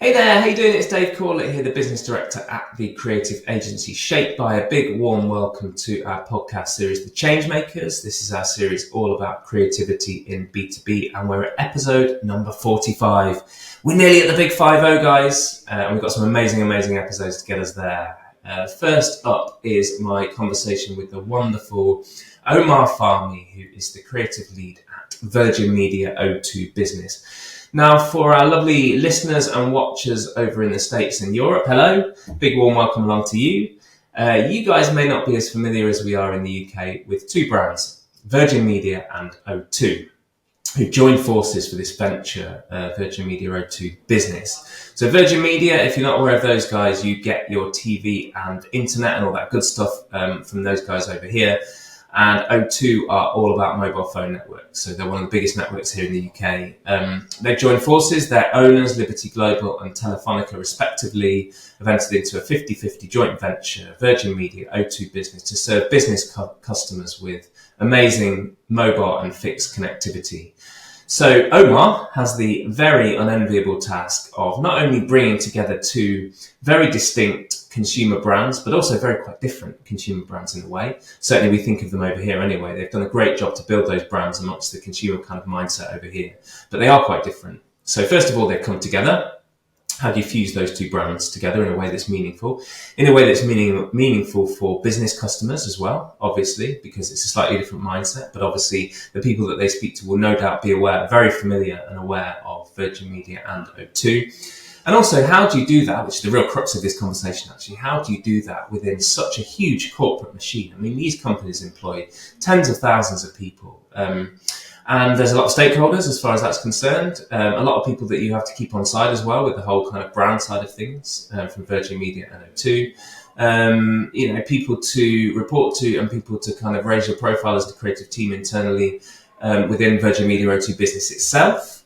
Hey there, how you doing? It's Dave Corlett here, the business director at the creative agency Shape by. A big warm welcome to our podcast series, The Changemakers. This is our series all about creativity in B2B, and we're at episode number 45. We're nearly at the big 50, guys, and we've got some amazing episodes to get us there. First up is my conversation with the wonderful Omar Fahmi, who is the creative lead at Virgin Media O2 Business. Now, for our lovely listeners and watchers over in the States and Europe, hello, big warm welcome along to you. You guys may not be as familiar as we are in the UK with two brands, Virgin Media and O2, who joined forces for this venture, Virgin Media O2 Business. So Virgin Media, if you're not aware of those guys, you get your TV and internet and all that good stuff from those guys over here. And O2 are all about mobile phone networks. So they're one of the biggest networks here in the UK. They've joined forces. Their owners, Liberty Global and Telefonica respectively, have entered into a 50-50 joint venture, Virgin Media O2 Business, to serve business customers with amazing mobile and fixed connectivity. So Omar has the very unenviable task of not only bringing together two very distinct consumer brands, but also very quite different consumer brands in a way. Certainly we think of them over here anyway. They've done a great job to build those brands amongst the consumer kind of mindset over here, but they are quite different. So first of all, they've come together. How do you fuse those two brands together in a way that's meaningful? In a way that's meaningful for business customers as well, obviously, because it's a slightly different mindset. But obviously, the people that they speak to will no doubt be very familiar and aware of Virgin Media and O2. And also, how do you do that, which is the real crux of this conversation, actually, how do you do that within such a huge corporate machine? I mean, these companies employ tens of thousands of people. And there's a lot of stakeholders as far as that's concerned. A lot of people that you have to keep on side as well with the whole kind of brand side of things from Virgin Media and O2. People to report to and people to kind of raise your profile as the creative team internally within Virgin Media O2 Business itself.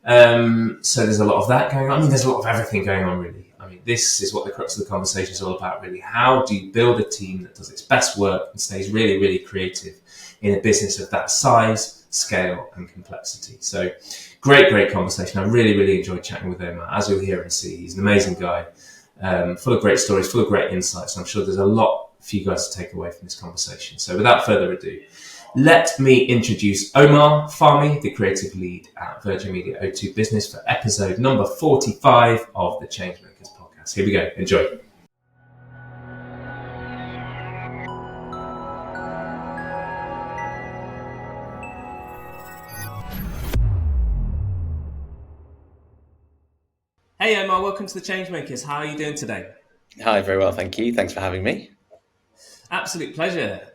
So there's a lot of that going on. I mean, there's a lot of everything going on, really. I mean, this is what the crux of the conversation is all about, really. How do you build a team that does its best work and stays really, really creative in a business of that size, scale and complexity? So great conversation. I really enjoyed chatting with him. As you'll hear and see, he's an amazing guy, full of great stories, full of great insights. I'm sure there's a lot for you guys to take away from this conversation. So without further ado, let me introduce Omar Fahmi, the creative lead at Virgin Media O2 Business, for episode number 45 of the Changemakers podcast. Here we go. Enjoy. Hey Omar, welcome to the Changemakers. How are you doing today? Hi, very well, thank you. Thanks for having me. Absolute pleasure.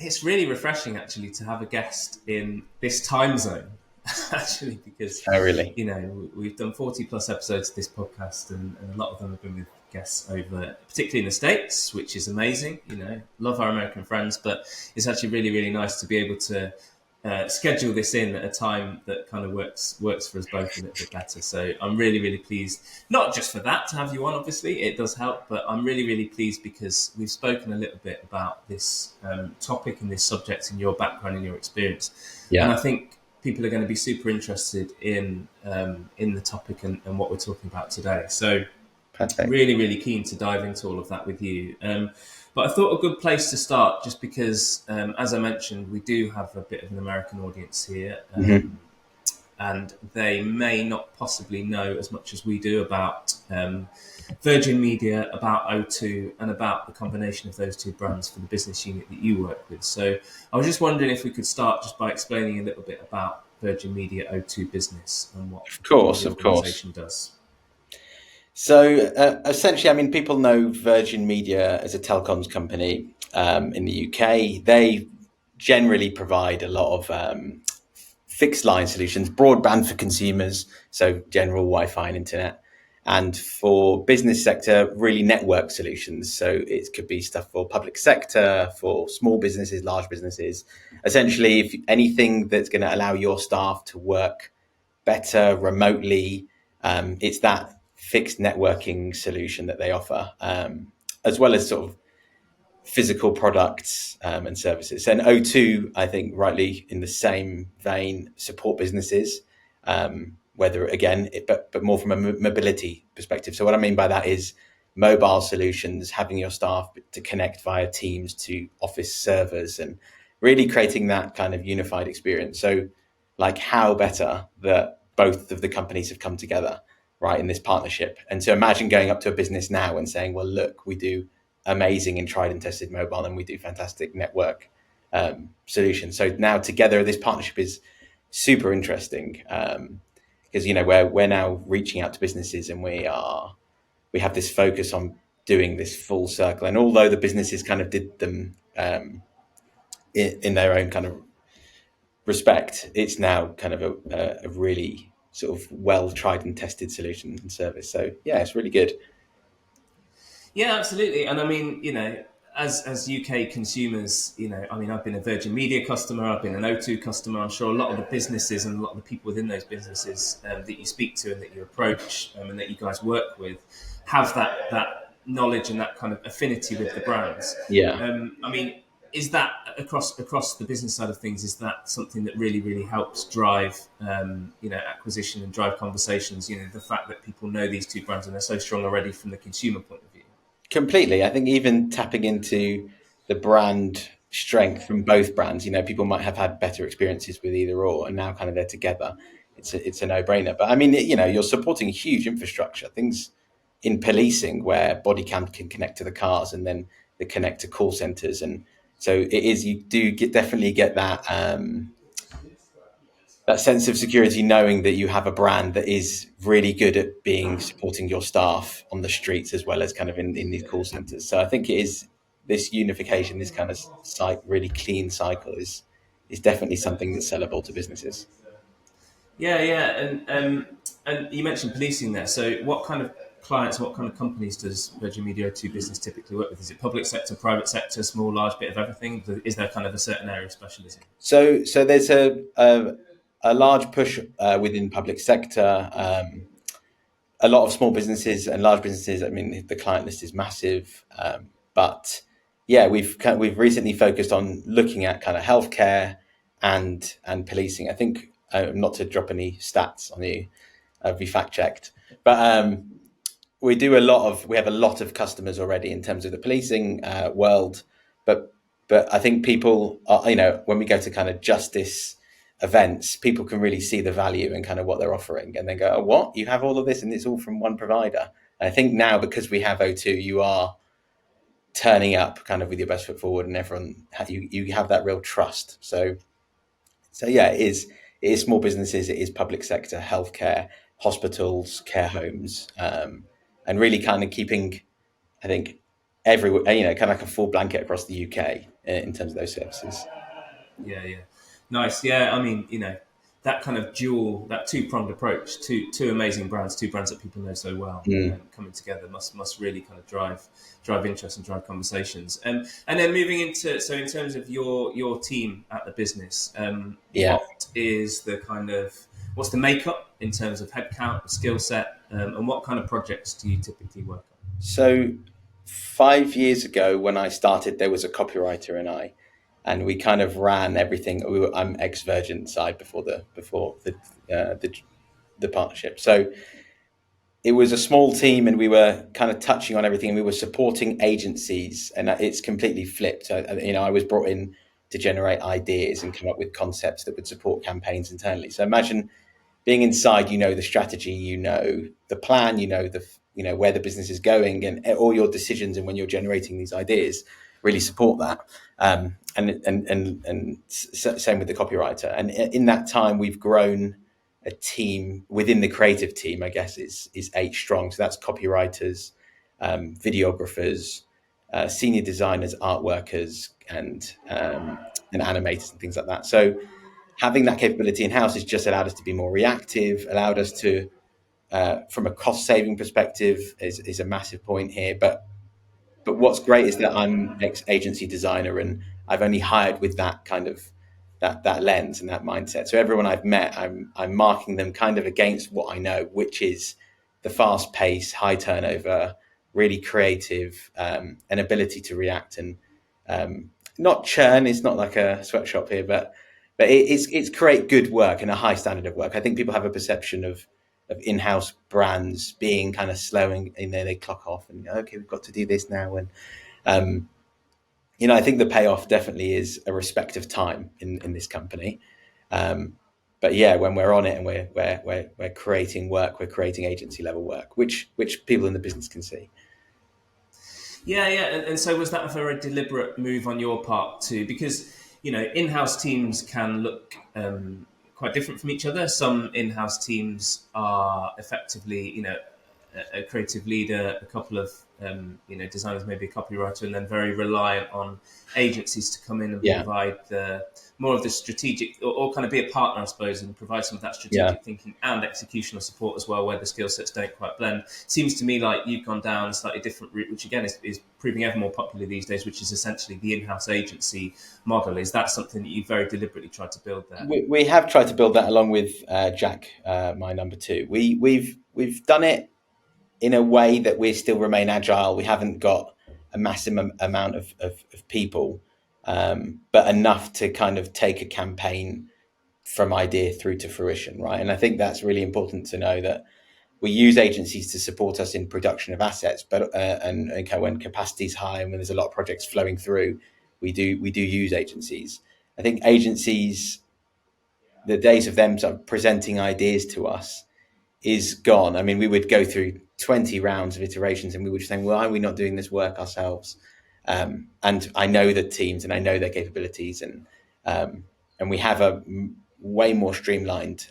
It's really refreshing actually to have a guest in this time zone, actually, because we've done 40 plus episodes of this podcast, and a lot of them have been with guests over, particularly in the States, which is amazing. Love our American friends, but it's actually really nice to be able to schedule this in at a time that kind of works for us both a little bit better. So I'm really pleased, not just for that to have you on, obviously it does help, but I'm really pleased because we've spoken a little bit about this topic and this subject and your background and your experience. Yeah. And I think people are going to be super interested in the topic and what we're talking about today. So perfect. Really keen to dive into all of that with you. But I thought a good place to start, just because, as I mentioned, we do have a bit of an American audience here, and they may not possibly know as much as we do about Virgin Media, about O2, and about the combination of those two brands for the business unit that you work with. So I was just wondering if we could start just by explaining a little bit about Virgin Media O2 Business and what the organisation does. So essentially, I mean, people know Virgin Media as a telecoms company in the UK. They generally provide a lot of fixed line solutions, broadband for consumers, so general Wi-Fi and internet, and for business sector, really network solutions. So it could be stuff for public sector, for small businesses, large businesses. Essentially, if anything that's going to allow your staff to work better remotely, it's that fixed networking solution that they offer, as well as sort of physical products and services. And O2, I think rightly in the same vein, support businesses whether again, but more from a mobility perspective. So what I mean by that is mobile solutions, having your staff to connect via Teams to office servers, and really creating that kind of unified experience. So, like, how better that both of the companies have come together, right, in this partnership. And so imagine going up to a business now and saying, well, look, we do amazing and tried and tested mobile, and we do fantastic network solutions. So now together, this partnership is super interesting, because we're now reaching out to businesses, and we have this focus on doing this full circle. And although the businesses kind of did them in their own kind of respect, it's now kind of a really sort of well tried and tested solution and service. So yeah, it's really good. Yeah, absolutely. And I mean, as UK consumers, I mean, I've been a Virgin Media customer, I've been an O2 customer. I'm sure a lot of the businesses and a lot of the people within those businesses that you speak to and that you approach and that you guys work with have that knowledge and that kind of affinity with the brands. Yeah. I mean, is that across the business side of things? Is that something that really helps drive, acquisition and drive conversations? The fact that people know these two brands and they're so strong already from the consumer point of view. Completely. I think even tapping into the brand strength from both brands, people might have had better experiences with either or, and now kind of they're together. It's a no-brainer. But I mean, you're supporting huge infrastructure, things in policing where body cam can connect to the cars and then they connect to call centers. And so you do definitely get that sense of security, knowing that you have a brand that is really good at supporting your staff on the streets as well as kind of in these call centers. So I think it is this unification, this kind of really clean cycle is definitely something that's sellable to businesses. Yeah, and you mentioned policing there. So what kind of clients, what kind of companies does Virgin Media O2 Business typically work with? Is it public sector, private sector, small, large, bit of everything? Is there kind of a certain area of specialism? So there's a large push within public sector, a lot of small businesses and large businesses. I mean, the client list is massive, but yeah, we've recently focused on looking at kind of healthcare and policing. I think, not to drop any stats on you, be fact checked, but we have a lot of customers already in terms of the policing world, but I think people are, when we go to kind of justice events, people can really see the value in kind of what they're offering, and then go, oh, what? You have all of this and it's all from one provider. And I think now, because we have O2, you are turning up kind of with your best foot forward, and everyone, you have that real trust. So yeah, it is small businesses, it is public sector, healthcare, hospitals, care homes, and really kind of keeping, I think, everywhere, kind of like a full blanket across the UK in terms of those services. Yeah. Nice. Yeah, I mean, that kind of that two-pronged approach, two amazing brands, two brands that people know so well, coming together must really kind of drive interest and drive conversations. And then moving into, so in terms of your team at the business, what is what's the makeup in terms of headcount, skill set, and what kind of projects do you typically work on? So 5 years ago when I started, there was a copywriter and we kind of ran everything. I'm ex-Virgin side before the partnership. So it was a small team, and we were kind of touching on everything. And we were supporting agencies, and it's completely flipped. I was brought in to generate ideas and come up with concepts that would support campaigns internally. So imagine being inside, the strategy, the plan, where the business is going, and all your decisions, and when you're generating these ideas, really support that. And same with the copywriter. And in that time, we've grown a team within the creative team, I guess is 8 strong. So that's copywriters, videographers, senior designers, art workers, and animators and things like that. So having that capability in-house has just allowed us to be more reactive, allowed us to, from a cost-saving perspective, is a massive point here. But what's great is that I'm ex-agency designer, and I've only hired with that kind of that lens and that mindset. So everyone I've met, I'm marking them kind of against what I know, which is the fast pace, high turnover, really creative, an ability to react and not churn. It's not like a sweatshop here, but but it's create good work and a high standard of work. I think people have a perception of in-house brands being kind of slow, and they clock off and okay, we've got to do this now. And I think the payoff definitely is a respect of time in this company. But yeah, when we're on it and we're creating work, we're creating agency level work, which people in the business can see. Yeah, yeah. And so was that a very deliberate move on your part too? Because, in-house teams can look quite different from each other. Some in-house teams are effectively, a creative leader, a couple of, designers, maybe a copywriter, and then very reliant on agencies to come in and Yeah, provide more of the strategic, or kind of be a partner, I suppose, and provide some of that yeah. strategic thinking and executional support as well, where the skill sets don't quite blend. Seems to me like you've gone down a slightly different route, which again is proving ever more popular these days, which is essentially the in-house agency model. Is that something that you very deliberately tried to build there? We have tried to build that along with Jack, my number two. We've done it in a way that we still remain agile. We haven't got a massive amount of people, but enough to kind of take a campaign from idea through to fruition, right? And I think that's really important to know, that we use agencies to support us in production of assets, but and when capacity is high and when there's a lot of projects flowing through, we do use agencies. I think agencies, the days of them sort of presenting ideas to us is gone. I mean, we would go through 20 rounds of iterations and we would say, why are we not doing this work ourselves? And I know the teams and I know their capabilities, and we have a way more streamlined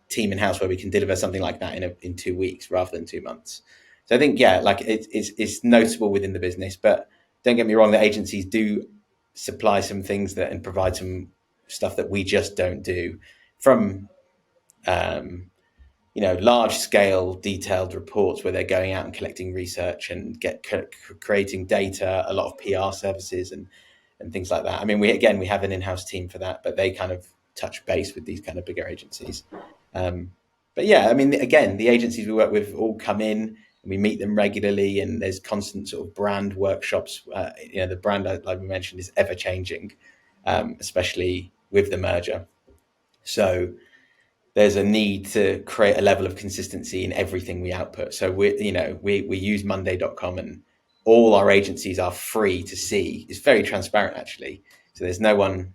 team in house where we can deliver something like that in 2 weeks rather than 2 months. So I think, yeah, like it's noticeable within the business, but don't get me wrong, the agencies do supply some things and provide some stuff that we just don't do, from large scale detailed reports where they're going out and collecting research and creating data, a lot of PR services and things like that. I mean, we have an in-house team for that, but they kind of touch base with these kind of bigger agencies. But yeah, I mean, again, the agencies we work with all come in and we meet them regularly, and there's constant sort of brand workshops. The brand, like we mentioned, is ever changing, especially with the merger. So there's a need to create a level of consistency in everything we output. So we use Monday.com, and all our agencies are free to see. It's very transparent, actually. So there's no one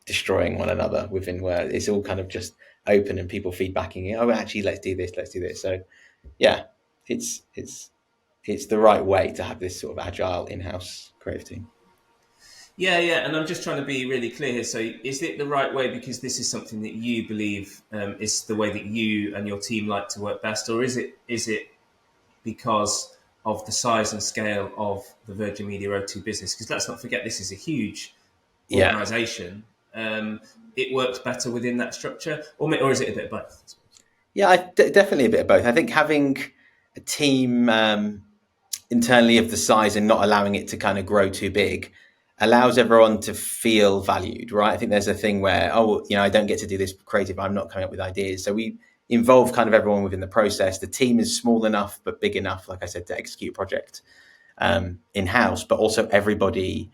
destroying one another within where it's all kind of just open and people feedbacking. Oh, actually, let's do this. So yeah, it's the right way to have this sort of agile in-house creative team. Yeah, yeah, and I'm just trying to be really clear here. So, is it the right way because this is something that you believe is the way that you and your team like to work best, or is it because of the size and scale of the Virgin Media O2 business? Because let's not forget, this is a huge organisation. It works better within that structure, or is it a bit of both? Yeah, definitely a bit of both. I think having a team internally of the size and not allowing it to kind of grow too big allows everyone to feel valued, right? I think there's a thing where, I don't get to do this creative, I'm not coming up with ideas. So we involve kind of everyone within the process. The team is small enough, but big enough, like I said, to execute a project in-house, but also everybody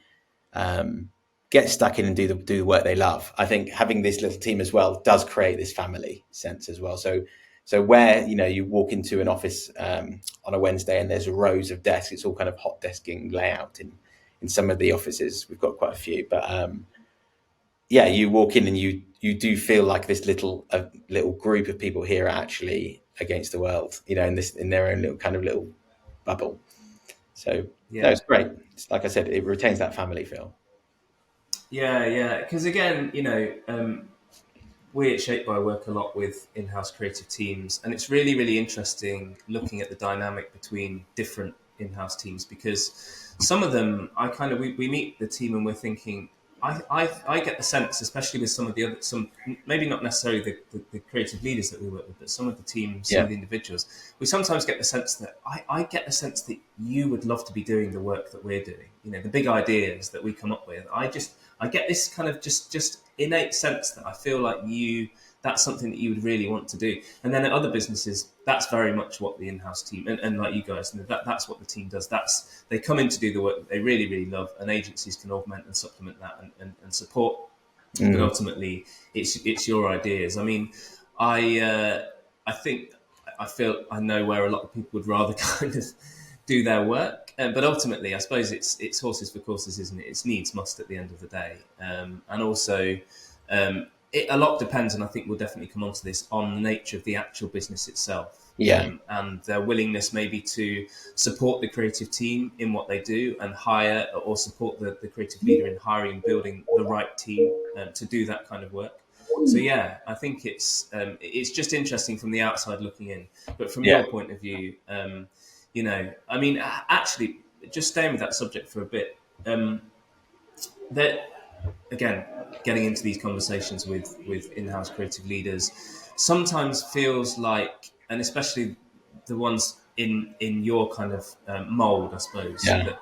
get stuck in and do the work they love. I think having this little team as well does create this family sense as well. So where, you walk into an office on a Wednesday and there's rows of desks, it's all kind of hot desking layout in some of the offices. We've got quite a few, but you walk in and you do feel like this little group of people here are actually against the world, in their own little bubble. So Yeah. no, it's great. Like I said, it retains that family feel. Yeah. Because again, we at Shapeby work a lot with in-house creative teams, and it's really, really interesting looking at the dynamic between different in-house teams, because some of them, we meet the team and we're thinking, I get the sense, especially with some of the other, maybe not necessarily the creative leaders that we work with, but some of the teams, some of the individuals, we sometimes get the sense that I get the sense that you would love to be doing the work that we're doing, the big ideas that we come up with. I get this kind of just innate sense that I feel like you that's something that you would really want to do. And then at other businesses, that's very much what the in-house team and like you guys, that's what the team does. That's they come in to do the work that they really, really love, and agencies can augment and supplement that and support. But ultimately, it's your ideas. I mean, I think I feel I know where a lot of people would rather kind of do their work, but ultimately, I suppose it's horses for courses, isn't it? It's needs must at the end of the day, and also. A lot depends, and I think we'll definitely come on to this, on the nature of the actual business itself, and their willingness maybe to support the creative team in what they do and hire or support the creative leader in hiring and building the right team to do that kind of work. So yeah, I think it's just interesting from the outside looking in, but from your point of view, I mean, actually, just staying with that subject for a bit, that again, getting into these conversations with in-house creative leaders sometimes feels like, and especially the ones in your kind of mold, I suppose, that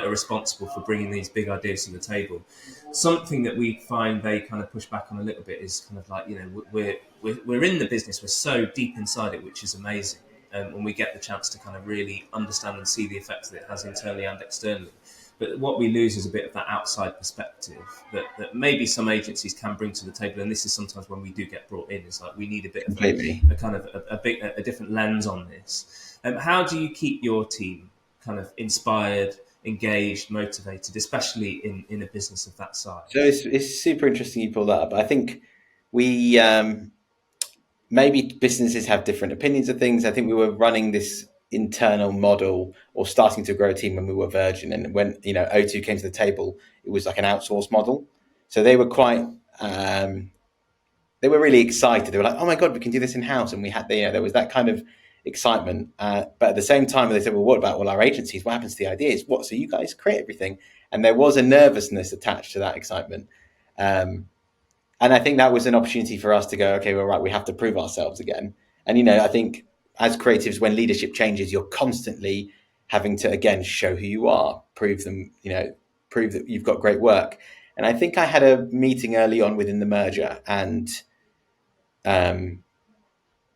are responsible for bringing these big ideas to the table. Something that we find they kind of push back on a little bit is kind of like, we're in the business, we're so deep inside it, which is amazing. And we get the chance to kind of really understand and see the effects that it has internally and externally. But what we lose is a bit of that outside perspective that maybe some agencies can bring to the table. And this is sometimes when we do get brought in, it's like we need a bit of a kind of a different lens on this. How do you keep your team kind of inspired, engaged, motivated, especially in a business of that size? So it's super interesting you pull that up. I think we maybe businesses have different opinions of things. I think we were running this internal model or starting to grow a team when we were Virgin, and when O2 came to the table, it was like an outsourced model. So they were quite they were really excited. They were like, oh my god, we can do this in house. And we had there was that kind of excitement, but at the same time they said, well, what about our agencies? What happens to the ideas? So you guys create everything? And there was a nervousness attached to that excitement, and I think that was an opportunity for us to go, okay, well, right, we have to prove ourselves again. And I think as creatives, when leadership changes, you're constantly having to, again, show who you are, prove that you've got great work. And I think I had a meeting early on within the merger, and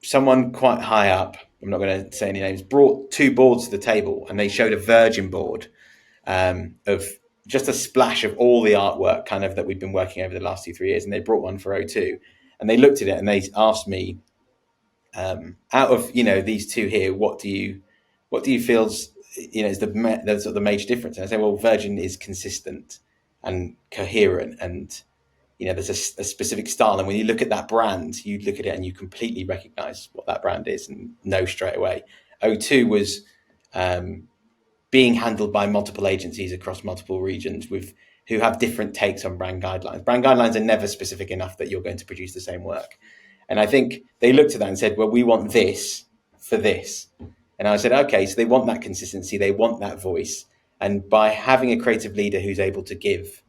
someone quite high up, I'm not going to say any names, brought two boards to the table, and they showed a Virgin board of just a splash of all the artwork kind of that we've been working over the last 2-3 years. And they brought one for O2, and they looked at it and they asked me, out of these two here, what do you feel is the sort of the major difference? And I say, well, Virgin is consistent and coherent, and there's a specific style, and when you look at that brand, you look at it and you completely recognize what that brand is and know straight away. O2 was being handled by multiple agencies across multiple regions who have different takes on brand guidelines. Brand guidelines are never specific enough that you're going to produce the same work. And I think they looked at that and said, well, we want this for this. And I said, okay, so they want that consistency, they want that voice. And by having a creative leader who's able to give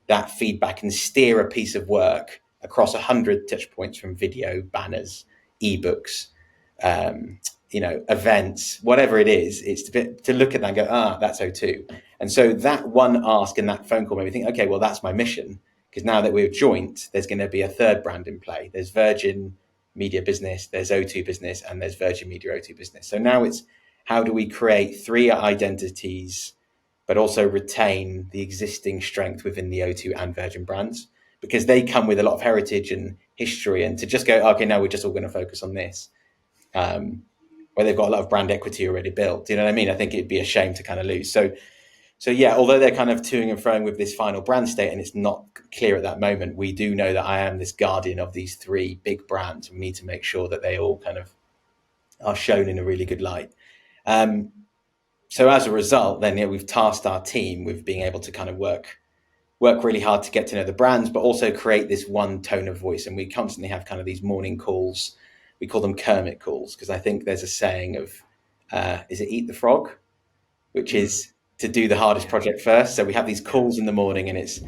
that feedback and steer a piece of work across 100 touch points, from video, banners, ebooks, events, whatever it is, it's to look at that and go, that's O2. And so that one ask and that phone call made me think, okay, well, that's my mission. Because now that we're joint, there's going to be a third brand in play. There's Virgin Media Business, there's O2 Business, and there's Virgin Media O2 Business. So now it's, how do we create three identities, but also retain the existing strength within the O2 and Virgin brands? Because they come with a lot of heritage and history, and to just go, okay, now we're just all going to focus on this, where they've got a lot of brand equity already built. You know what I mean? I think it'd be a shame to kind of lose. So yeah, although they're kind of toing and froing with this final brand state and it's not clear at that moment, we do know that I am this guardian of these three big brands. We need to make sure that they all kind of are shown in a really good light. So as a result, then we've tasked our team with being able to kind of work really hard to get to know the brands, but also create this one tone of voice. And we constantly have kind of these morning calls. We call them Kermit calls, because I think there's a saying of, is it eat the frog? Which is to do the hardest project first. So we have these calls in the morning, and it's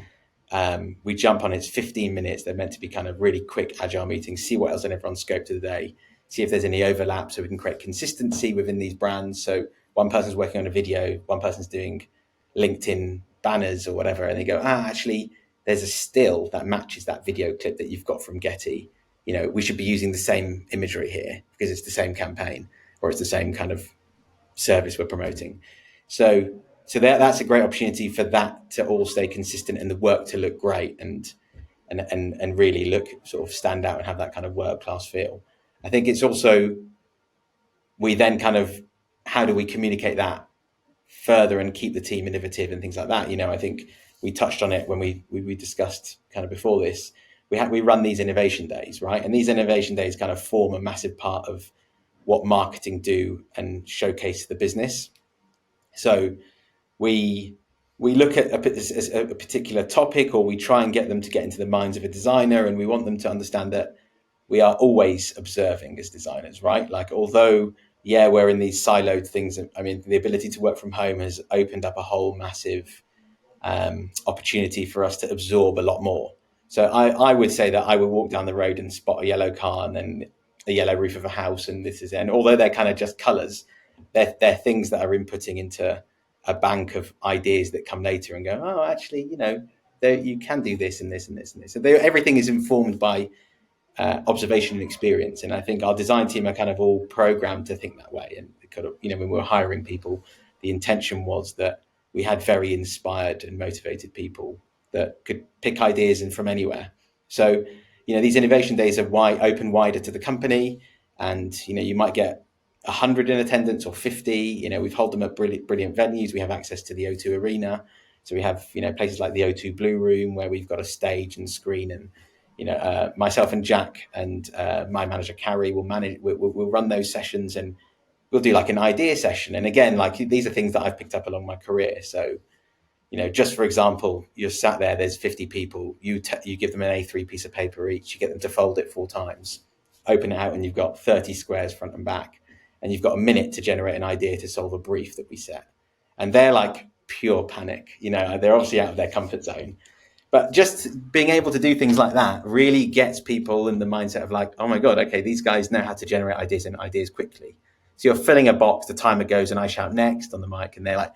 we jump on, it's 15 minutes. They're meant to be kind of really quick, agile meetings, see what else in everyone's scope to the day, see if there's any overlap so we can create consistency within these brands. So one person's working on a video, one person's doing LinkedIn banners or whatever, and they go, actually, there's a still that matches that video clip that you've got from Getty. We should be using the same imagery here because it's the same campaign or it's the same kind of service we're promoting. So that's a great opportunity for that to all stay consistent and the work to look great and really look sort of stand out and have that kind of world-class feel. I think it's also, we then kind of, how do we communicate that further and keep the team innovative and things like that? I think we touched on it when we discussed kind of before this. We run these innovation days, right? And these innovation days kind of form a massive part of what marketing do and showcase the business. So we look at a particular topic, or we try and get them to get into the minds of a designer, and we want them to understand that we are always observing as designers, right? Like, although, yeah, we're in these siloed things. I mean, the ability to work from home has opened up a whole massive opportunity for us to absorb a lot more. So I would say that I would walk down the road and spot a yellow car and then a yellow roof of a house, and and although they're kind of just colours, they're things that are inputting into a bank of ideas that come later and go, oh, actually, you can do this and this and this and this. So everything is informed by observation and experience. And I think our design team are kind of all programmed to think that way. And kind of, when we were hiring people, the intention was that we had very inspired and motivated people that could pick ideas in from anywhere. So, these innovation days are open wider to the company, and, you might get 100 in attendance or 50. We've held them at brilliant venues. We have access to the O2 Arena. So we have, places like the O2 Blue Room where we've got a stage and screen, and, myself and Jack and my manager, Carrie, we'll run those sessions, and we'll do like an idea session. And again, like, these are things that I've picked up along my career. So, just for example, you're sat there, there's 50 people, you give them an A3 piece of paper each, you get them to fold it 4 times, open it out, and you've got 30 squares front and back, and you've got a minute to generate an idea to solve a brief that we set. And they're like pure panic, they're obviously out of their comfort zone. But just being able to do things like that really gets people in the mindset of like, oh my God, okay, these guys know how to generate ideas and ideas quickly. So you're filling a box, the timer goes, and I shout next on the mic, and they're like,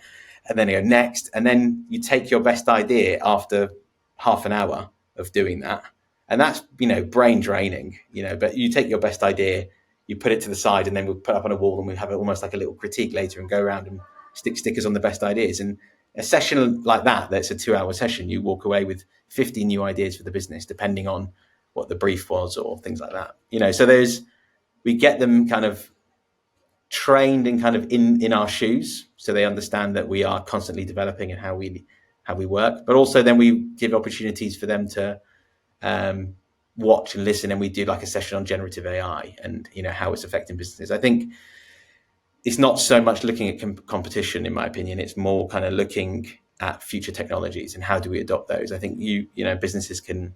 and then they go next. And then you take your best idea after half an hour of doing that. And that's, brain draining, but you take your best idea, you put it to the side, and then we'll put it up on a wall, and we have it almost like a little critique later and go around and stick stickers on the best ideas. And a session like that's a 2-hour session. You walk away with 50 new ideas for the business, depending on what the brief was or things like that. So we get them kind of trained and kind of in our shoes, so they understand that we are constantly developing and how we work. But also then we give opportunities for them to watch and listen, and we do like a session on generative AI and how it's affecting businesses. I think it's not so much looking at competition, in my opinion. It's more kind of looking at future technologies and how do we adopt those. I think businesses can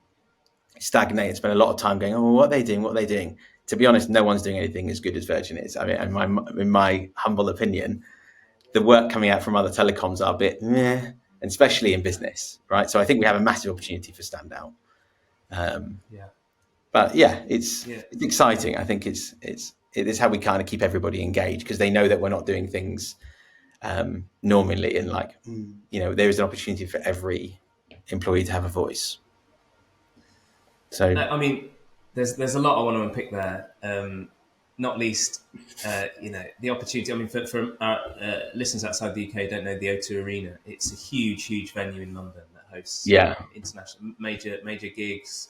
stagnate and spend a lot of time going, oh, what are they doing? To be honest, no one's doing anything as good as Virgin is. I mean, in my humble opinion, the work coming out from other telecoms are a bit meh, and especially in business, right? So I think we have a massive opportunity for standout. But yeah, it's exciting. I think it is how we kind of keep everybody engaged, because they know that we're not doing things normally, and like, there is an opportunity for every employee to have a voice. So I mean, there's a lot I want to unpick there. Not least, the opportunity. I mean, for our listeners outside the UK, don't know the O2 Arena. It's a huge venue in London that hosts international major gigs,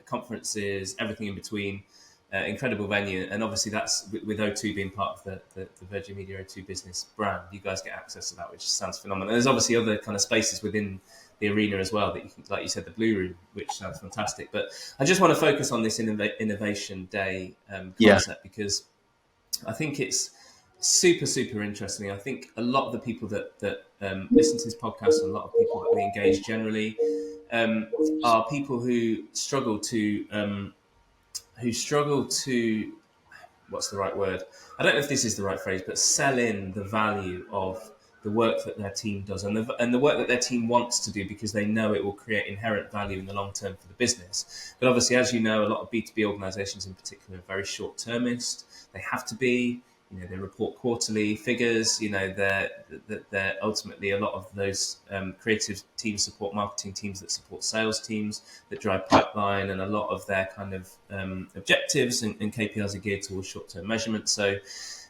conferences, everything in between. Incredible venue, and obviously that's with O2 being part of the Virgin Media O2 business brand. You guys get access to that, which sounds phenomenal. And there's obviously other kind of spaces within the arena as well that you can, like you said, the Blue Room, which sounds fantastic. But I just want to focus on this innovation day concept, because I think it's super interesting. I think a lot of the people that listen to this podcast, and a lot of people that we engage generally, are people who struggle to what's the right word? I don't know if this is the right phrase, but sell in the value of the work that their team does and the work that their team wants to do, because they know it will create inherent value in the long term for the business. But obviously, as you know, a lot of B2B organizations in particular are very short-termist. They have to be. they report quarterly figures. They're ultimately, a lot of those creative teams support marketing teams that support sales teams that drive pipeline, and a lot of their kind of objectives and KPIs are geared towards short-term measurement. So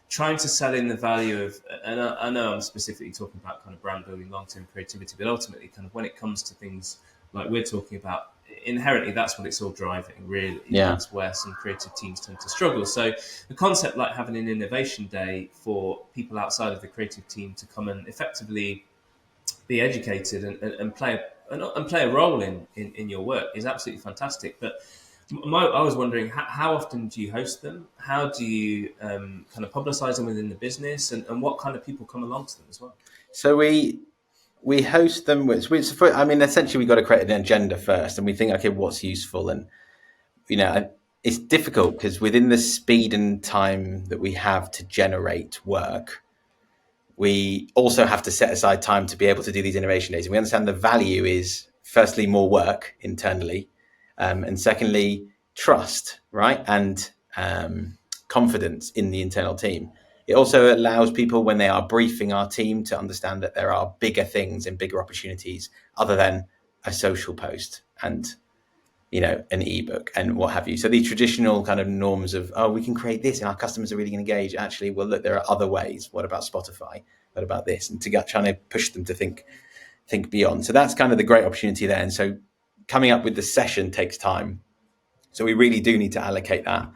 trying to sell in the value of, and I know I'm specifically talking about kind of brand building, long-term creativity, but ultimately kind of when it comes to things like we're talking about, inherently that's what it's all driving, really. Yeah. That's where some creative teams tend to struggle. So a concept like having an innovation day for people outside of the creative team to come and effectively be educated and play a role in your work is absolutely fantastic. But I was wondering, how often do you host them? How do you kind of publicize them within the business, and what kind of people come along to them as well? So we host them. I mean, essentially, we got to create an agenda first, and we think, okay, what's useful, and it's difficult because within the speed and time that we have to generate work, we also have to set aside time to be able to do these innovation days. And we understand the value is, firstly, more work internally, and secondly, trust, right? And confidence in the internal team. It also allows people, when they are briefing our team, to understand that there are bigger things and bigger opportunities other than a social post and an ebook and what have you. So the traditional kind of norms of, oh, we can create this and our customers are really going to engage. Actually, well, look, there are other ways. What about Spotify? What about this? And trying to push them to think beyond. So that's kind of the great opportunity there. And so coming up with the session takes time. So we really do need to allocate that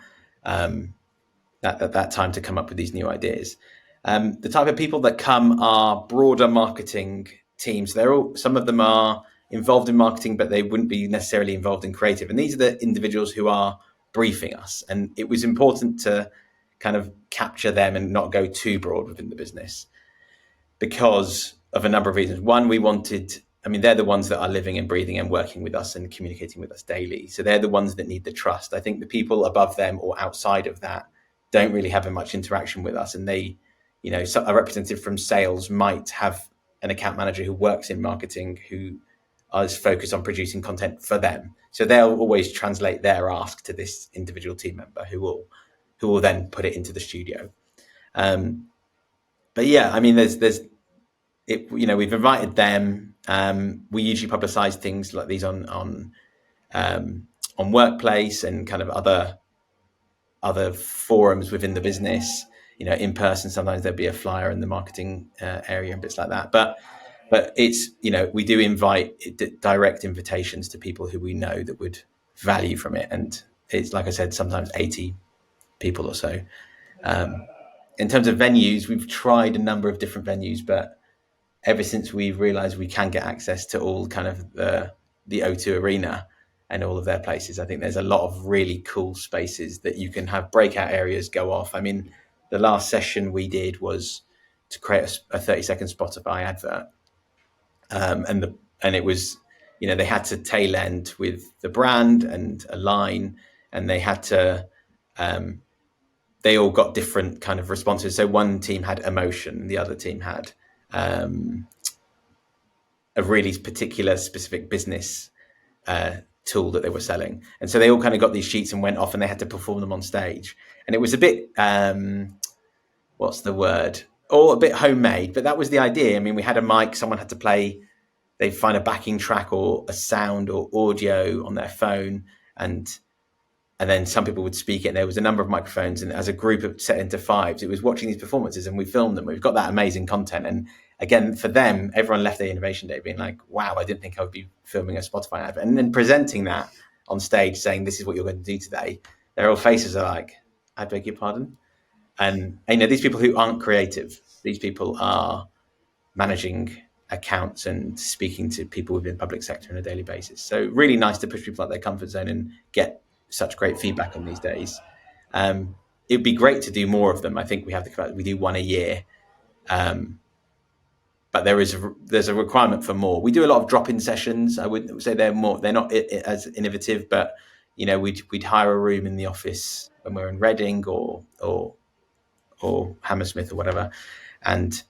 that time to come up with these new ideas. The type of people that come are broader marketing teams. Some of them are involved in marketing, but they wouldn't be necessarily involved in creative. And these are the individuals who are briefing us. And it was important to kind of capture them and not go too broad within the business because of a number of reasons. One, they're the ones that are living and breathing and working with us and communicating with us daily. So they're the ones that need the trust. I think the people above them or outside of that don't really have much interaction with us. And they, a representative from sales might have an account manager who works in marketing who is focused on producing content for them. So they'll always translate their ask to this individual team member who will then put it into the studio. But yeah, I mean, we've invited them. We usually publicize things like these on Workplace and kind of other forums within the business. In person, sometimes there'll be a flyer in the marketing area and bits like that. But it's, we do invite direct invitations to people who we know that would value from it. And it's, like I said, sometimes 80 people or so. In terms of venues, we've tried a number of different venues, but ever since we've realized we can get access to all kind of the O2 Arena and all of their places, I think there's a lot of really cool spaces that you can have breakout areas go off. I mean, the last session we did was to create a 30-second Spotify advert. And it was, they had to tail end with the brand and a line, and they had to, they all got different kind of responses. So one team had emotion, the other team had a really particular specific business tool that they were selling. And so they all kind of got these sheets and went off and they had to perform them on stage. And it was a bit, what's the word? All a bit homemade, but that was the idea. I mean, we had a mic, someone had to play, they'd find a backing track or a sound or audio on their phone, and then some people would speak it. And there was a number of microphones, and as a group of set into fives, it was watching these performances, and we filmed them. We've got that amazing content. And again, for them, everyone left their innovation day being like, wow, I didn't think I would be filming a Spotify advert. And then presenting that on stage saying, this is what you're going to do today. Their whole faces are like, I beg your pardon. And these people who aren't creative, these people are managing accounts and speaking to people within the public sector on a daily basis. So really nice to push people out their comfort zone and get such great feedback on these days. It'd be great to do more of them. I think we do one a year. But there's a requirement for more. We do a lot of drop-in sessions. I wouldn't say they're not as innovative, but we'd hire a room in the office when we're in Reading or Hammersmith or whatever, and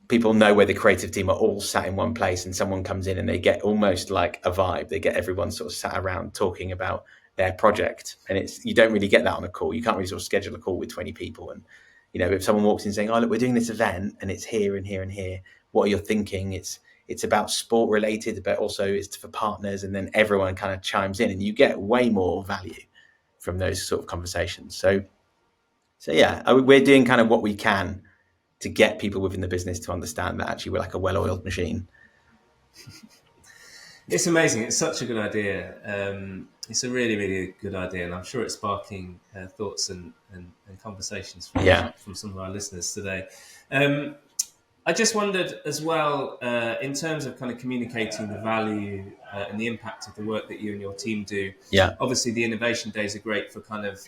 people know where the creative team are all sat in one place, and someone comes in and they get almost like a vibe. They get everyone sort of sat around talking about their project, and you don't really get that on a call. You can't really sort of schedule a call with 20 people and if someone walks in saying, "Oh, look, we're doing this event and it's here and here and here. What are you thinking?" It's about sport related, but also it's for partners, and then everyone kind of chimes in, and you get way more value from those sort of conversations. So yeah, we're doing kind of what we can to get people within the business to understand that actually we're like a well-oiled machine. It's amazing. It's such a good idea. It's a really, really good idea, and I'm sure it's sparking thoughts and conversations from some of our listeners today. I just wondered as well, in terms of kind of communicating the value and the impact of the work that you and your team do. Yeah. Obviously, the innovation days are great for kind of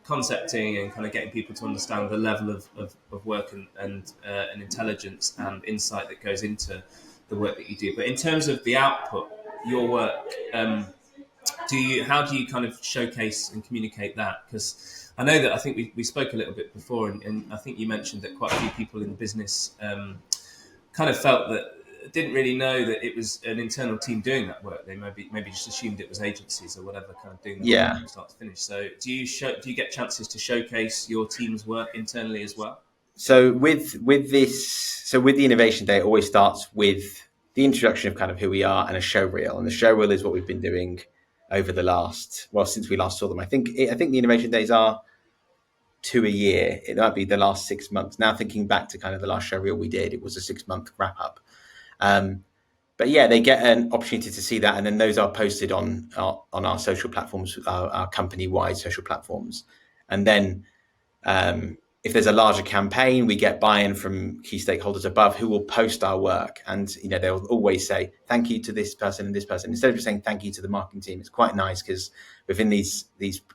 concepting and kind of getting people to understand the level of work and intelligence and insight that goes into the work that you do. But in terms of the output, your work, how do you kind of showcase and communicate that? Because I know that I think we spoke a little bit before, and I think you mentioned that quite a few people in the business kind of felt that didn't really know that it was an internal team doing that work. They maybe just assumed it was agencies or whatever kind of doing that work from start to finish. So do you get chances to showcase your team's work internally as well? So with the Innovation Day, it always starts with the introduction of kind of who we are and a show reel. And the show reel is what we've been doing over since we last saw them. I think the Innovation Days are 2 a year. It might be the last 6 months. Now thinking back to kind of the last show reel we did, it was a 6-month wrap up. But yeah, they get an opportunity to see that, and then those are posted on our social platforms, our company-wide social platforms. And then if there's a larger campaign, we get buy-in from key stakeholders above who will post our work, and they'll always say thank you to this person and this person instead of just saying thank you to the marketing team. It's quite nice because within these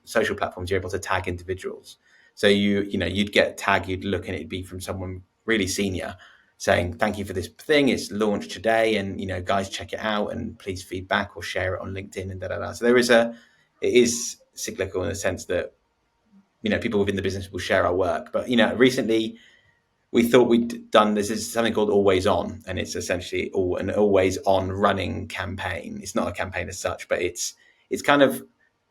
social platforms, you're able to tag individuals. So you'd get tagged, you'd look, and it'd be from someone really senior saying thank you for this thing. It's launched today, and guys, check it out, and please feedback or share it on LinkedIn and da da da. So it is cyclical in the sense that people within the business will share our work. But recently we thought we'd done this is something called Always On, and it's essentially an always on running campaign. It's not a campaign as such, but it's kind of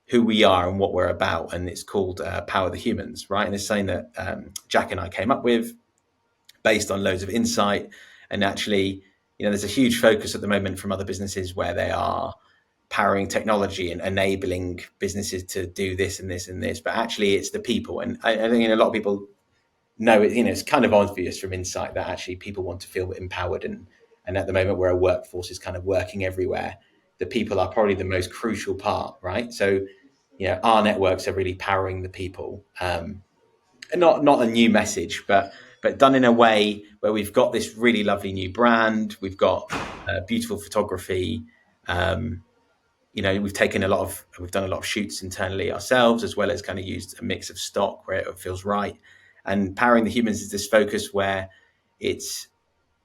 who we are and what we're about, and it's called Power the Humans, right? And it's something that Jack and I came up with based on loads of insight. And actually, there's a huge focus at the moment from other businesses where they are powering technology and enabling businesses to do this and this and this, but actually it's the people. And I think a lot of people know it. It's kind of obvious from insight that actually people want to feel empowered, and at the moment where a workforce is kind of working everywhere, the people are probably the most crucial part, right? So our networks are really powering the people, and not a new message, but done in a way where we've got this really lovely new brand, we've got beautiful photography. We've done a lot of shoots internally ourselves, as well as kind of used a mix of stock where it feels right. And Powering the Humans is this focus where it's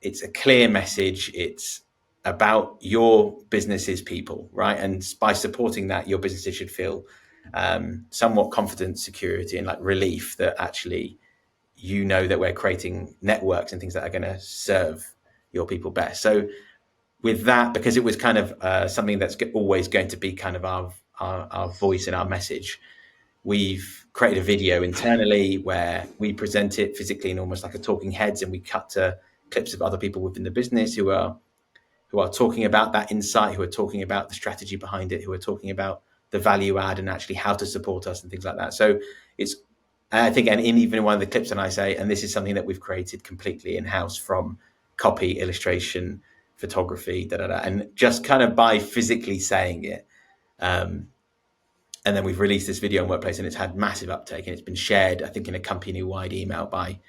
a clear message. It's about your business's people, right? And by supporting that, your businesses should feel somewhat confidence, security, and like relief that actually that we're creating networks and things that are going to serve your people best. So with that, because it was kind of something that's always going to be kind of our voice and our message, we've created a video internally where we present it physically in almost like a talking heads, and we cut to clips of other people within the business who are talking about that insight, who are talking about the strategy behind it, who are talking about the value add and actually how to support us and things like that. So I think, and in even one of the clips, and I say, and this is something that we've created completely in-house from copy, illustration, photography, and just kind of by physically saying it. And then we've released this video on Workplace, and it's had massive uptake, and it's been shared, I think, in a company-wide email by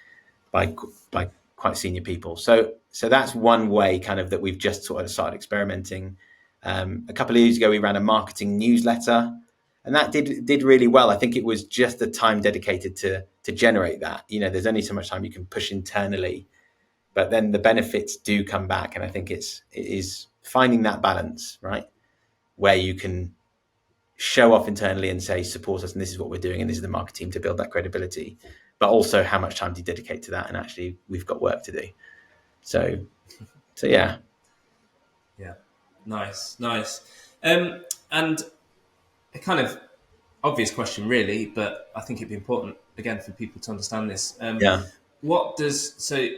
quite senior people. So that's one way kind of that we've just sort of started experimenting. A couple of years ago, we ran a marketing newsletter, and that did really well. I think it was just the time dedicated to generate that. There's only so much time you can push internally, but then the benefits do come back. And I think it is finding that balance, right? Where you can show off internally and say, support us, and this is what we're doing, and this is the marketing team to build that credibility, but also how much time do you dedicate to that? And actually we've got work to do. So yeah. Yeah. Nice. And a kind of obvious question really, but I think it'd be important again for people to understand this. Yeah. What does so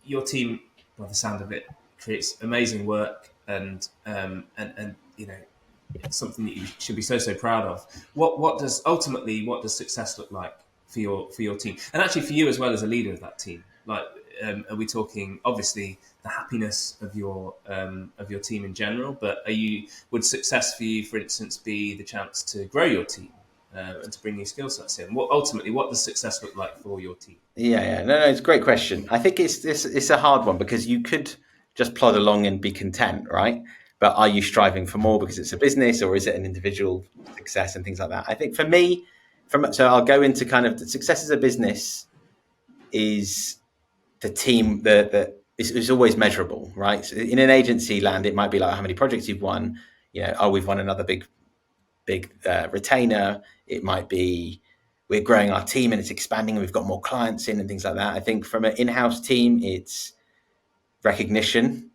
your team, by the sound of it, creates amazing work and something that you should be so proud of. What does success look like for your team, and actually for you as well as a leader of that team? Like, are we talking obviously the happiness of your team in general, but would success for you, for instance, be the chance to grow your team and to bring new skill sets in? What does success look like for your team? Yeah. No, it's a great question. I think it's a hard one because you could just plod along and be content, right? But are you striving for more because it's a business, or is it an individual success and things like that? I think for me, so I'll go into kind of the success as a business is the team that is always measurable, right? So in an agency land, it might be like how many projects you've won. We've won another big retainer. It might be we're growing our team and it's expanding and we've got more clients in and things like that. I think from an in-house team, it's recognition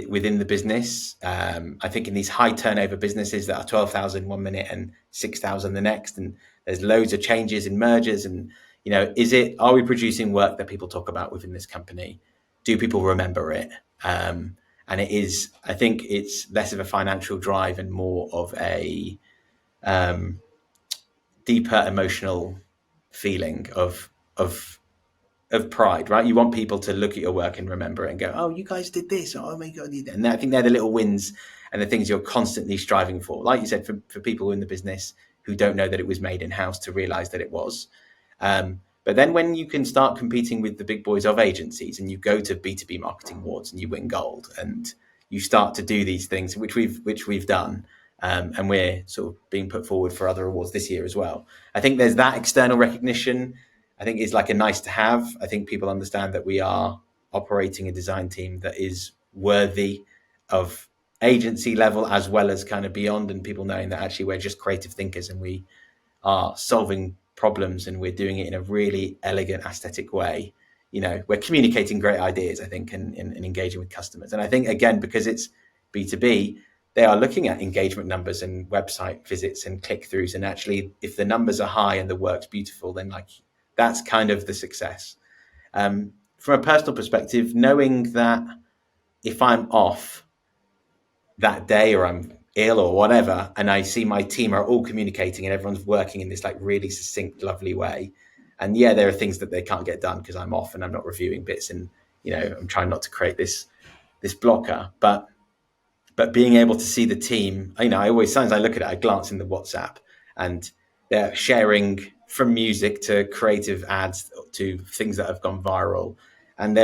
within the business. I think in these high turnover businesses that are 12,000 one minute and 6,000 the next, and there's loads of changes and mergers, and are we producing work that people talk about within this company? Do people remember it? And I think it's less of a financial drive and more of a deeper emotional feeling of pride, right? You want people to look at your work and remember it and go, "Oh, you guys did this! Oh my god!" And I think they're the little wins and the things you're constantly striving for. Like you said, for people in the business who don't know that it was made in house to realize that it was. But then when you can start competing with the big boys of agencies and you go to B2B marketing awards and you win gold and you start to do these things, which we've done, and we're sort of being put forward for other awards this year as well. I think there's that external recognition. I think it's like a nice to have. I think people understand that we are operating a design team that is worthy of agency level as well as kind of beyond, and people knowing that actually we're just creative thinkers and we are solving problems and we're doing it in a really elegant, aesthetic way. We're communicating great ideas, I think, and engaging with customers. And I think, again, because it's B2B, they are looking at engagement numbers and website visits and click-throughs. And actually, if the numbers are high and the work's beautiful, then that's kind of the success. From a personal perspective, knowing that if I'm off that day or I'm ill or whatever, and I see my team are all communicating and everyone's working in this like really succinct, lovely way. And yeah, there are things that they can't get done because I'm off and I'm not reviewing bits, and I'm trying not to create this blocker. But being able to see the team, I always, sometimes I look at it, I glance in the WhatsApp and they're sharing from music to creative ads to things that have gone viral. And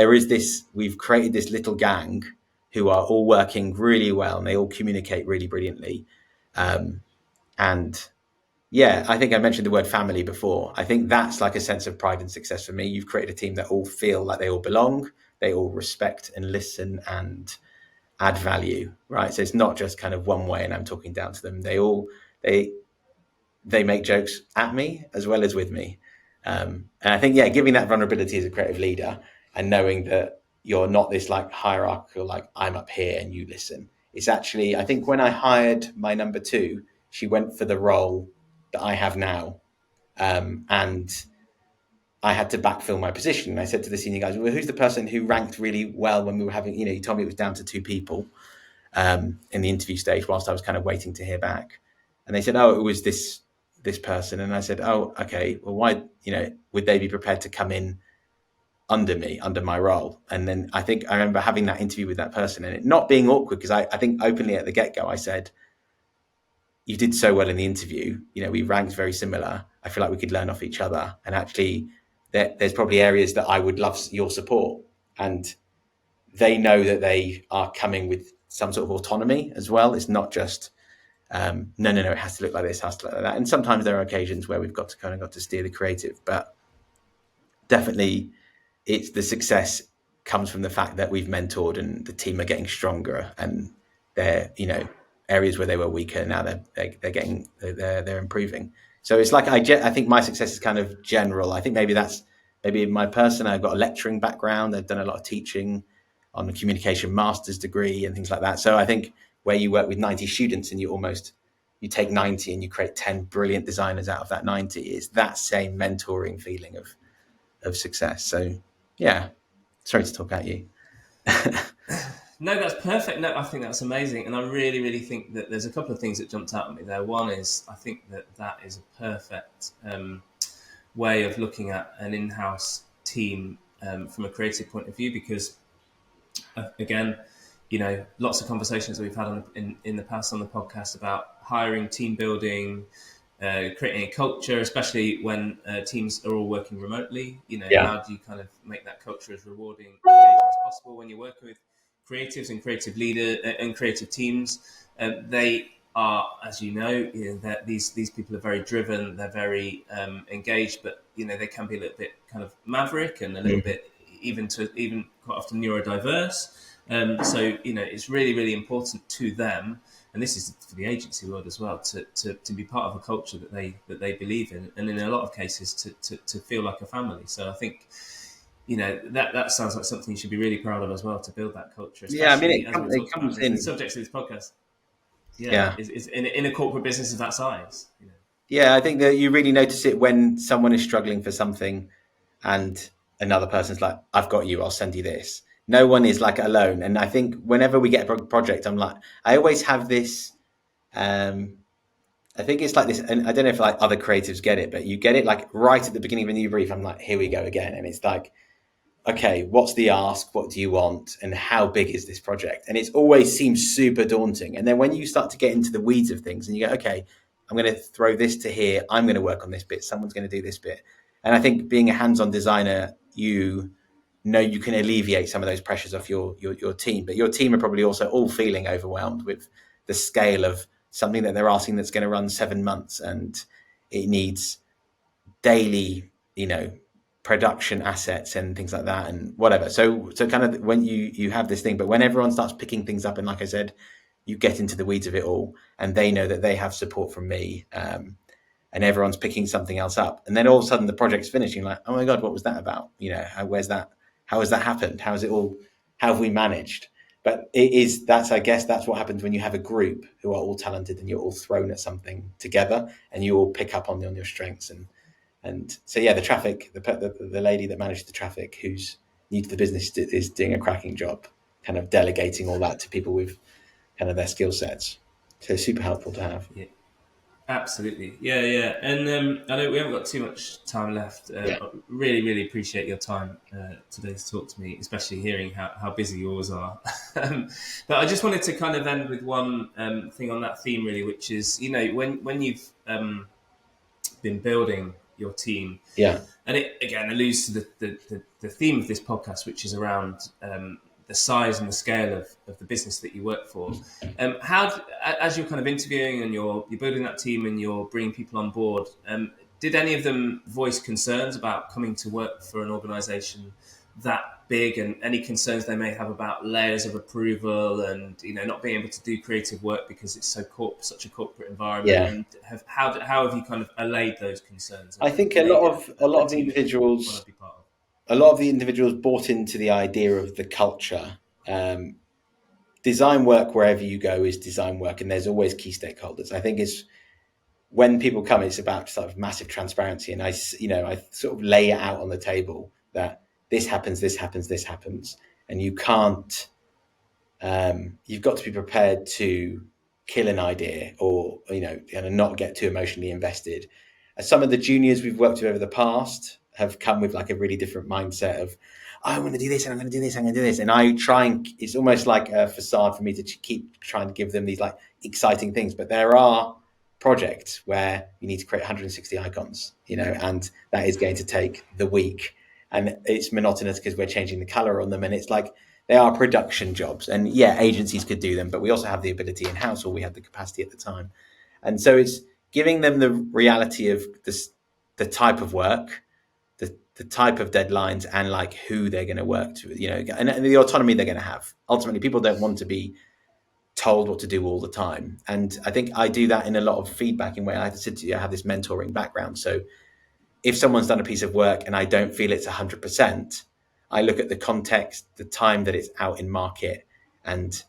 we've created this little gang who are all working really well and they all communicate really brilliantly. And yeah, I think I mentioned the word family before. I think that's like a sense of pride and success for me. You've created a team that all feel like they all belong, they all respect and listen and add value, right? So it's not just kind of one way and I'm talking down to them. They make jokes at me as well as with me. And I think, yeah, giving that vulnerability as a creative leader and knowing that you're not this like hierarchical, like I'm up here and you listen. It's actually, I think when I hired my number 2, she went for the role that I have now. And I had to backfill my position. And I said to the senior guys, well, who's the person who ranked really well when we were having, you told me it was down to 2 people in the interview stage whilst I was kind of waiting to hear back. And they said, oh, it was this person. And I said, oh, okay, well, why, would they be prepared to come in under me, under my role? And then I think I remember having that interview with that person and it not being awkward because I think openly at the get-go, I said, you did so well in the interview. We ranked very similar. I feel like we could learn off each other. And actually there's probably areas that I would love your support. And they know that they are coming with some sort of autonomy as well. It's not just, no, it has to look like this, has to look like that. And sometimes there are occasions where we've got to steer the creative, but definitely it's the success comes from the fact that we've mentored and the team are getting stronger and they're, areas where they were weaker, now they're improving. So it's like, I think my success is kind of general. I think maybe my person, I've got a lecturing background. I've done a lot of teaching on the communication master's degree and things like that. So I think where you work with 90 students and you almost you take 90 and you create 10 brilliant designers out of that 90. It's that same mentoring feeling of success. So yeah, sorry to talk at you. No, that's perfect. No, I think that's amazing. And I really, really think that there's a couple of things that jumped out at me there. One is I think that is a perfect way of looking at an in-house team from a creative point of view, because again, lots of conversations that we've had in the past on the podcast about hiring, team building, creating a culture, especially when teams are all working remotely. How do you kind of make that culture as rewarding and engaging as possible when you're working with creatives and creative leader and creative teams? They are, as that these people are very driven, they're very engaged, but they can be a little bit kind of maverick and a little bit even quite often neurodiverse. So it's really, really important to them, and this is for the agency world as well, to be part of a culture that they believe in, and in a lot of cases to feel like a family. So I think that sounds like something you should be really proud of as well, to build that culture. Yeah, I mean, it comes in the subject of this podcast. Is in a corporate business of that size. Yeah, I think that you really notice it when someone is struggling for something, and another person's like, "I've got you. I'll send you this." No one is like alone. And I think whenever we get a project, I always have this. I think it's like this, and I don't know if like other creatives get it, but you get it like right at the beginning of a new brief. I'm like, here we go again, and it's like, okay, what's the ask? What do you want? And how big is this project? And it always seems super daunting. And then when you start to get into the weeds of things and you go, okay, I'm going to throw this to here. I'm going to work on this bit. Someone's going to do this bit. And I think being a hands-on designer, you can alleviate some of those pressures off your team. But your team are probably also all feeling overwhelmed with the scale of something that they're asking that's going to run 7 months, and it needs daily, production assets and things like that and whatever. So kind of when you have this thing, but when everyone starts picking things up, and like I said, you get into the weeds of it all, and they know that they have support from me, and everyone's picking something else up, and then all of a sudden the project's finishing, like, oh my God, what was that about? How has that happened? How have we managed? But I guess that's what happens when you have a group who are all talented and you're all thrown at something together and you all pick up on your strengths. And so, yeah, the traffic, the lady that managed the traffic, who's new to the business, is doing a cracking job, kind of delegating all that to people with kind of their skill sets. So super helpful to have. Yeah, absolutely. Yeah. And I know we haven't got too much time left. I really, really appreciate your time today to talk to me, especially hearing how busy yours are. But I just wanted to kind of end with one thing on that theme, really, which is, when you've been building your team. Yeah. And it again alludes to the theme of this podcast, which is around the size and the scale of the business that you work for. How, as you're kind of interviewing and you're building that team and you're bringing people on board, did any of them voice concerns about coming to work for an organisation that big, and any concerns they may have about layers of approval and not being able to do creative work because it's such a corporate environment? Yeah. And how have you kind of allayed those concerns? I think a lot of the individuals bought into the idea of the culture. Design work wherever you go is design work, and there's always key stakeholders. I think it's when people come, it's about sort of massive transparency, and I sort of lay it out on the table that this happens, and you can't. You've got to be prepared to kill an idea, or and not get too emotionally invested. Some of the juniors we've worked with over the past have come with like a really different mindset of, I'm going to do this, and I'm going to do this, I'm going to do this, and I try and it's almost like a facade for me to keep trying to give them these like exciting things. But there are projects where you need to create 160 icons, and that is going to take the week, and it's monotonous because we're changing the color on them, and it's like they are production jobs, and yeah, agencies could do them, but we also have the ability in house, or we had the capacity at the time, and so it's giving them the reality of this, the type of work, the type of deadlines, and like who they're going to work to, and the autonomy they're going to have. Ultimately, people don't want to be told what to do all the time. And I think I do that in a lot of feedback in where I said to you, I have this mentoring background. So if someone's done a piece of work and I don't feel it's 100%, I look at the context, the time that it's out in market, and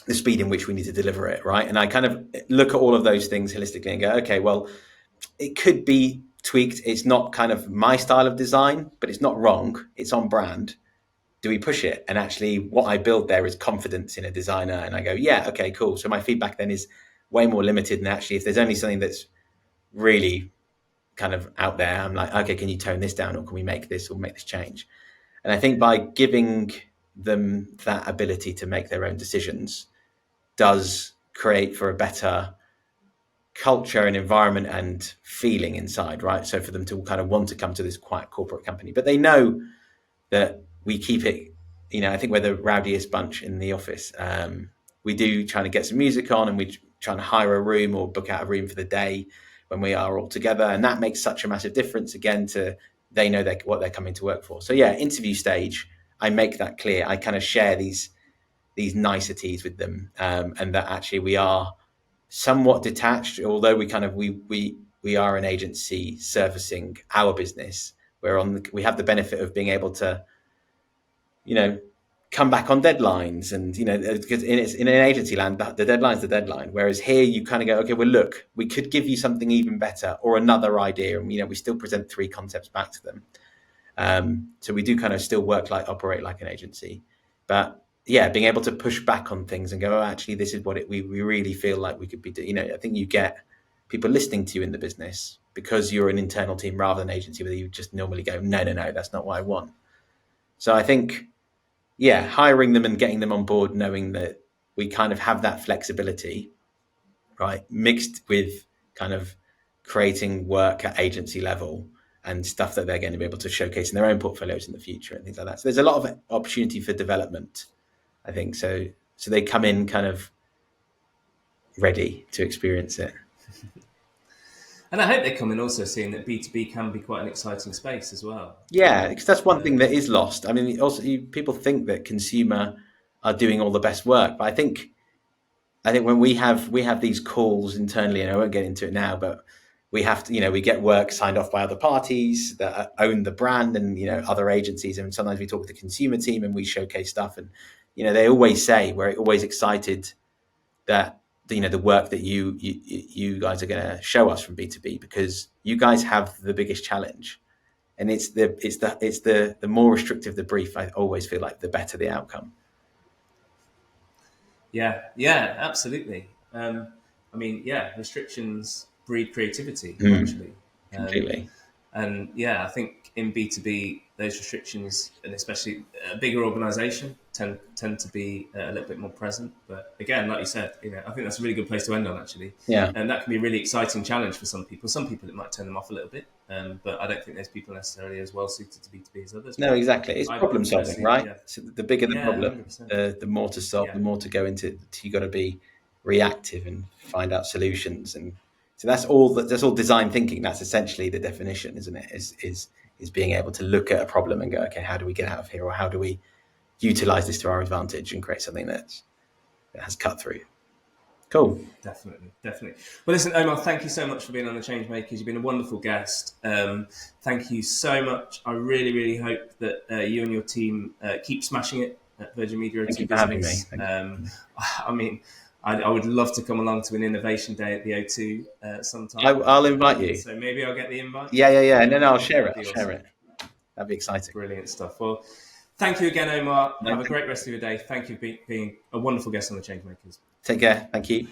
the speed in which we need to deliver it, right? And I kind of look at all of those things holistically and go, okay, well, it could be tweaked. It's not kind of my style of design, but it's not wrong. It's on brand. Do we push it? And actually what I build there is confidence in a designer. And I go, yeah, okay, cool. So my feedback then is way more limited. And actually, if there's only something that's really kind of out there, I'm like, okay, can you tone this down, or can we make this change? And I think by giving them that ability to make their own decisions does create for a better culture and environment and feeling inside, right? So for them to kind of want to come to this quite corporate company, but they know that we keep it, I think we're the rowdiest bunch in the office. We do trying to get some music on, and we trying to hire a room or book out a room for the day when we are all together. And that makes such a massive difference, again, to they know what they're coming to work for. So yeah, interview stage, I make that clear. I kind of share these niceties with them, and that actually we are somewhat detached, although we are an agency servicing our business. We have the benefit of being able to, come back on deadlines, and because in an agency land, the deadline's the deadline. Whereas here, you kind of go, okay, well, look, we could give you something even better or another idea, and we still present 3 concepts back to them. So we do kind of still operate like an agency, but yeah, being able to push back on things and go, oh, actually, this is what we really feel like we could be doing. I think you get people listening to you in the business because you're an internal team rather than an agency where you just normally go, no, that's not what I want. So I think, yeah, hiring them and getting them on board, knowing that we kind of have that flexibility, right, mixed with kind of creating work at agency level and stuff that they're going to be able to showcase in their own portfolios in the future and things like that. So there's a lot of opportunity for development, I think. So they come in kind of ready to experience it. And I hope they come in also seeing that B2B can be quite an exciting space as well. Yeah, because that's one thing that is lost. I mean, also people think that consumer are doing all the best work, but I think when we have these calls internally, and I won't get into it now, but we have to, we get work signed off by other parties that own the brand and, other agencies. And sometimes we talk with the consumer team and we showcase stuff. And, they always say, we're always excited that, the work that you guys are going to show us from B2B, because you guys have the biggest challenge. And it's the more restrictive the brief, I always feel like the better the outcome. Yeah, absolutely. Restrictions breed creativity, actually. Completely. And yeah, I think in B2B, those restrictions, and especially a bigger organisation, tend to be a little bit more present. But again, like you said, I think that's a really good place to end on, actually. Yeah. And that can be a really exciting challenge for some people. Some people, it might turn them off a little bit. But I don't think those people necessarily as well suited to B2B as others. No, exactly. It's problem solving, right? Yeah. So the bigger the problem, 100%. the more to solve, the more to go into. You got to be reactive and find out solutions, and so that's all design thinking. That's essentially the definition, isn't it? Is being able to look at a problem and go, okay, how do we get out of here, or how do we utilize this to our advantage and create something that has cut through. Cool. Definitely. Well, listen, Omar, thank you so much for being on the Changemakers. You've been a wonderful guest. Thank you so much. I really, really hope that you and your team keep smashing it at Virgin Media O2 Thank you for having me. I would love to come along to an innovation day at the O2 sometime. I'll invite you. So maybe I'll get the invite. Yeah. And then I'll share it. That'd be exciting. Brilliant stuff. Well, thank you again, Omar. Have a great rest of your day. Thank you for being a wonderful guest on the Changemakers. Take care. Thank you.